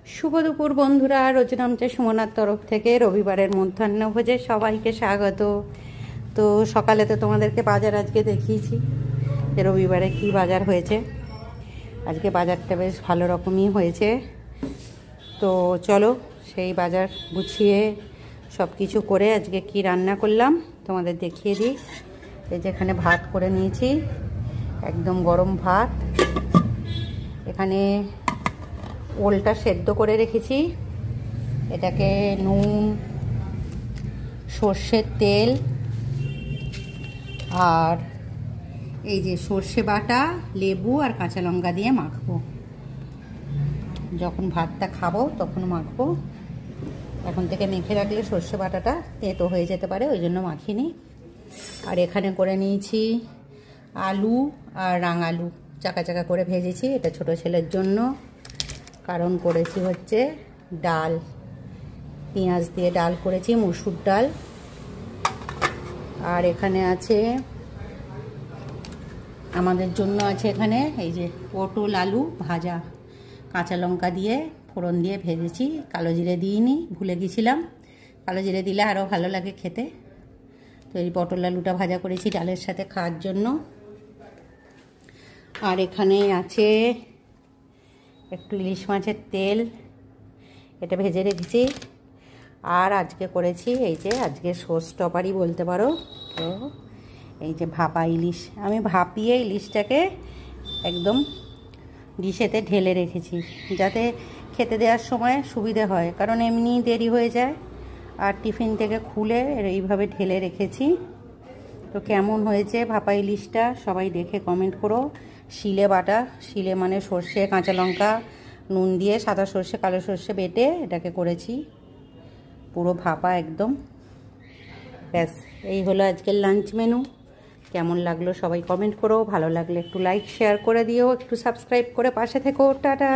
শুভ দুপুর বন্ধুরা, রোজনামচা সুমনার তরফ থেকে রবিবারের মধ্যাহ্নভোজে সবাইকে স্বাগত। তো সকালে তো তোমাদেরকে বাজার আজকে দেখিয়েছি যে রবিবারে কি বাজার হয়েছে। আজকে বাজারটা বেশ ভালো রকমই হয়েছে। তো চলো সেই বাজার গুছিয়ে সব কিছু করে আজকে কি রান্না করলাম তোমাদের দেখিয়ে দিই। এই যেখানে ভাত করে নিয়েছি, একদম গরম ভাত। এখানে ওলটা সেদ্ধ করে রেখেছি, এটাকে নুন, সর্ষের তেল আর এই যে সর্ষে বাটা, লেবু আর কাঁচা লঙ্কা দিয়ে মাখবো। যখন ভাতটা খাবো তখন মাখবো। এখন থেকে মেখে রাখলে সর্ষে বাটাটা তেতো হয়ে যেতে পারে, ওই জন্য মাখিনি। আর এখানে করে নিয়েছি আলু আর রাঙালু, চাকা চাকা করে ভেজেছি। এটা ছোট ছেলের জন্য, কারণ করেছি হচ্ছে ডাল, পেঁয়াজ দিয়ে ডাল করেছি, মসুর ডাল। আর এখানে আছে আমাদের জন্য আছে এখানে এই যে পটল আলু ভাজা, কাঁচা লঙ্কা দিয়ে ফোড়ন দিয়ে ভেজেছি, কালো জিরে দিইনি, ভুলে গেছিলাম। কালো জিরে দিলে আরও ভালো লাগে খেতে। তো এই পটল আলুটা ভাজা করেছি ডালের সাথে খাওয়ার জন্য। আর এখানে আছে একটু ইলিশ মাছের তেল, এটা ভেজে রেখেছি। আর আজকে করেছি এই যে আজকে শোস্টপারি বলতে পারো। তো এই যে ভাপা ইলিশ, আমি ভাপিয়ে ইলিশটাকে একদম ডিশেতে ঢেলে রেখেছি যাতে খেতে দেওয়ার সময় সুবিধে হয়, কারণ এমনি দেরি হয়ে যায়। আর টিফিন থেকে খুলে এইভাবে ঢেলে রেখেছি। তো কেমন হয়েছে ভাপা ইলিশটা সবাই দেখে কমেন্ট করো। শিলে বাটা, শিলে মানে সর্ষে কাঁচা লঙ্কা নুন দিয়ে সাদা সর্ষে কালো সর্ষে বেটে এটাকে করেছি, পুরো ভাপা একদম। ব্যাস, এই হলো আজকের লাঞ্চ মেনু। কেমন লাগলো সবাই কমেন্ট করো, ভালো লাগলে একটু লাইক শেয়ার করে দিও, একটু সাবস্ক্রাইব করে পাশে থেকো। টাটা।